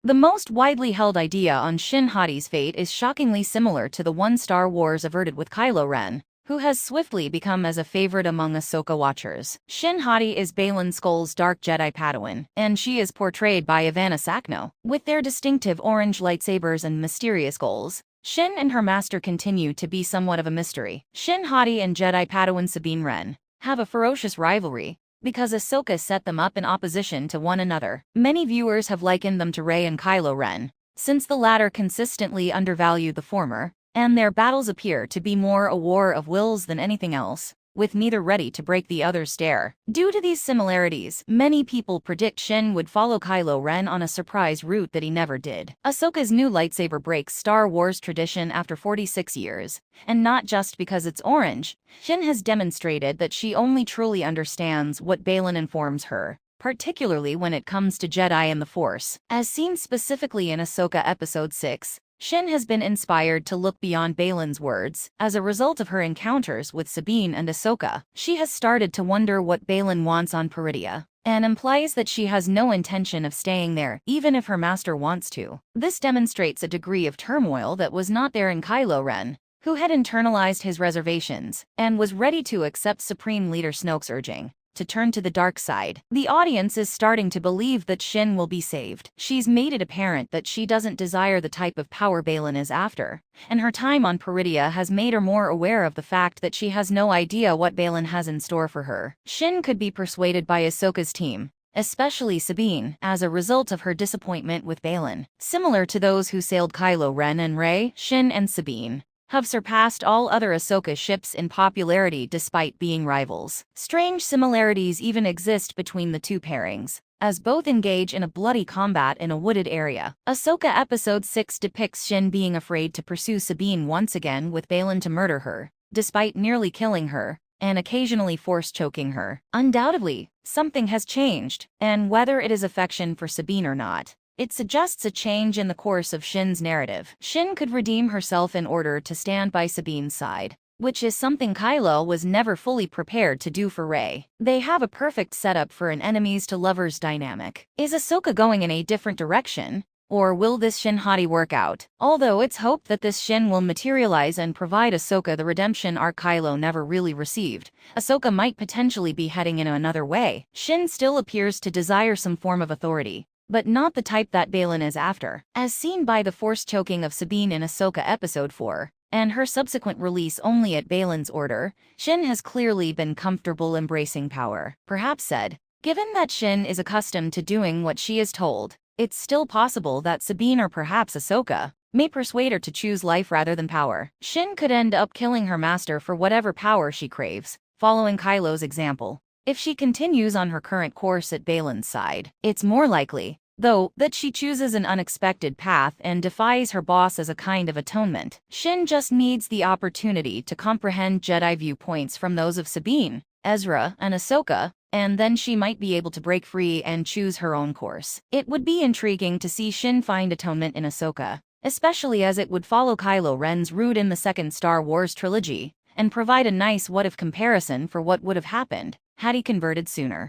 The most widely held idea on Shin Hati's fate is shockingly similar to the one Star Wars averted with Kylo Ren, who has swiftly become as a favorite among Ahsoka watchers. Shin Hati is Baylan Skoll's Dark Jedi Padawan, and she is portrayed by Ivana Sakno. With their distinctive orange lightsabers and mysterious goals, Shin and her master continue to be somewhat of a mystery. Shin Hati and Jedi Padawan Sabine Wren have a ferocious rivalry because Ahsoka set them up in opposition to one another. Many viewers have likened them to Rey and Kylo Ren, since the latter consistently undervalue the former, and their battles appear to be more a war of wills than anything else, with neither ready to break the other's stare. Due to these similarities, many people predict Shin would follow Kylo Ren on a surprise route that he never did. Ahsoka's new lightsaber breaks Star Wars tradition after 46 years, and not just because it's orange. Shin has demonstrated that she only truly understands what Baylan informs her, particularly when it comes to Jedi and the Force. As seen specifically in Ahsoka Episode 6, Shin has been inspired to look beyond Baylan's words. As a result of her encounters with Sabine and Ahsoka, she has started to wonder what Baylan wants on Peridea, and implies that she has no intention of staying there, even if her master wants to. This demonstrates a degree of turmoil that was not there in Kylo Ren, who had internalized his reservations, and was ready to accept Supreme Leader Snoke's urging to turn to the dark side. The audience is starting to believe that Shin will be saved. She's made it apparent that she doesn't desire the type of power Baylan is after, and her time on Peridea has made her more aware of the fact that she has no idea what Baylan has in store for her. Shin could be persuaded by Ahsoka's team, especially Sabine, as a result of her disappointment with Baylan. Similar to those who sailed Kylo Ren and Rey, Shin and Sabine have surpassed all other Ahsoka ships in popularity despite being rivals. Strange similarities even exist between the two pairings, as both engage in a bloody combat in a wooded area. Ahsoka Episode 6 depicts Shin being afraid to pursue Sabine once again, with Baylan to murder her, despite nearly killing her, and occasionally force choking her. Undoubtedly, something has changed, and whether it is affection for Sabine or not, it suggests a change in the course of Shin's narrative. Shin could redeem herself in order to stand by Sabine's side, which is something Kylo was never fully prepared to do for Rey. They have a perfect setup for an enemies-to-lovers dynamic. Is Ahsoka going in a different direction, or will this Shin Hati work out? Although it's hoped that this Shin will materialize and provide Ahsoka the redemption arc Kylo never really received, Ahsoka might potentially be heading in another way. Shin still appears to desire some form of authority, but not the type that Baylan is after. As seen by the force choking of Sabine in Ahsoka Episode 4, and her subsequent release only at Baylan's order, Shin has clearly been comfortable embracing power. Perhaps said, given that Shin is accustomed to doing what she is told, it's still possible that Sabine, or perhaps Ahsoka, may persuade her to choose life rather than power. Shin could end up killing her master for whatever power she craves, following Kylo's example. If she continues on her current course at Baylan's side, it's more likely, though, that she chooses an unexpected path and defies her boss as a kind of atonement. Shin just needs the opportunity to comprehend Jedi viewpoints from those of Sabine, Ezra, and Ahsoka, and then she might be able to break free and choose her own course. It would be intriguing to see Shin find atonement in Ahsoka, especially as it would follow Kylo Ren's route in the second Star Wars trilogy, and provide a nice what-if comparison for what would have happened had he converted sooner.